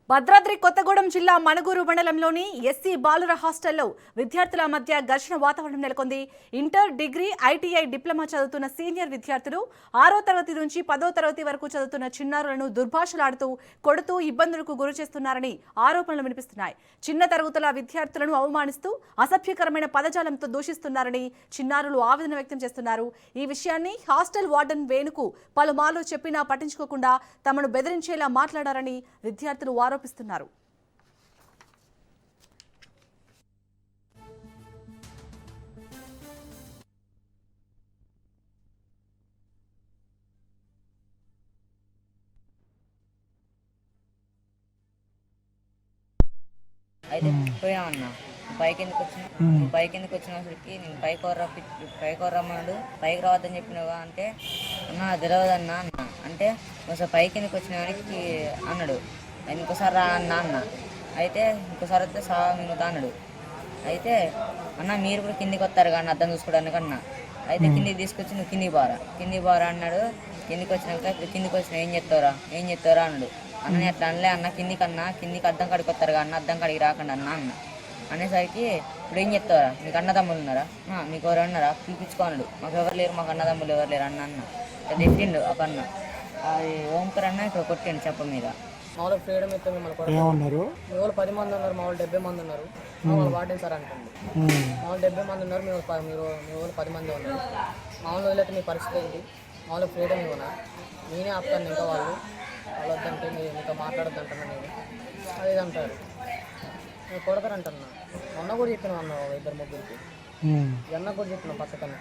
భద్రాద్రి కొత్తగూడెం జిల్లా మణుగూరు మండలంలోని ఎస్సీ బాలుర హాస్టల్లో విద్యార్థుల మధ్య ఘర్షణ వాతావరణం నెలకొంది. ఇంటర్, డిగ్రీ, ఐటీఐ, డిప్లొమా చదువుతున్న సీనియర్ విద్యార్థులు 6వ తరగతి నుంచి 10వ తరగతి వరకు చదువుతున్న చిన్నారులను దుర్భాషలాడుతూ, కొడుతూ ఇబ్బందులకు గురి చేస్తున్నారని ఆరోపణలు వినిపిస్తున్నాయి. చిన్న తరగతుల విద్యార్థులను అవమానిస్తూ అసభ్యకరమైన పదజాలంతో దూషిస్తున్నారని చిన్నారులు ఆవేదన వ్యక్తం చేస్తున్నారు. ఈ విషయాన్ని హాస్టల్ వార్డెన్ వేణుకు పలుమార్లు చెప్పినా పట్టించుకోకుండా తమను బెదిరించేలా మాట్లాడారని విద్యార్థులు ఆరోపిస్తున్నారు. అయితే పోయామన్నా పైకి ఎందుకు వచ్చినసరికి నేను పైకి రమ్మన్నాడు. పైకి రావద్దని చెప్పినావా అంటే అన్న తెలియదన్నా అన్న అంటే ఒకసారి పైకి ఎందుకు వచ్చినానికి అన్నాడు. ఇంకోసారి రా అన్న అయితే ఇంకోసారి వస్తే సా మిగతా అన్నాడు. అయితే అన్న మీరు కూడా కిందికి వస్తారు కానీ అర్థం చూసుకోవడానికి అన్న అయితే కిందికి తీసుకొచ్చి నువ్వు కిందికి బారా అన్నాడు. కిందికి వచ్చినాక కిందికి వచ్చినా ఏం చెప్తారా అన్నాడు. అన్న అట్లా అనలే అన్న కిందికి అద్దం కాడికి వస్తారు కానీ అద్దం కాడికి రాకండి అన్న అనేసరికి ఇప్పుడు ఏం చెప్తారా మీకు అన్నదమ్ములు ఉన్నారా, మీకు ఎవరు అన్నారా పిలిపించుకోన్నాడు. మాకు ఎవరు లేరు, మాకు అన్నదమ్ములు ఎవరు లేరు అన్న తిట్టిండు ఒక అన్న. అది ఓంకర్ అన్న ఇక్కడ కొట్టిండు చెప్ప మీద. మామూలుగా ఫ్రీడమ్ ఇస్తే మిమ్మల్ని ఏమన్నారు? మీ వాళ్ళు 10 మంది ఉన్నారు, మా వాళ్ళు 70 మంది ఉన్నారు. మా వాళ్ళు వార్డెన్ సార్ అనుకోండి, మా వాళ్ళు 70 మంది ఉన్నారు, మీ వాళ్ళు 10 మంది ఉన్నారు. మామూలు వదిలేస్తే మీ పరిస్థితి ఏంటి? మామూలుగా ఫ్రీడమ్ ఇవ్వనా? నేనే ఆపుతాను. ఇంకా వాళ్ళు వద్దంటే మీరు ఇంకా మాట్లాడద్దు అంటున్నా. నేను అది అంటారు, మీరు కొడతారంటున్నా. మొన్న కూడా చెప్పినా అన్న 2-3 ముగ్గురికి, అన్న కూడా చెప్పిన పక్కన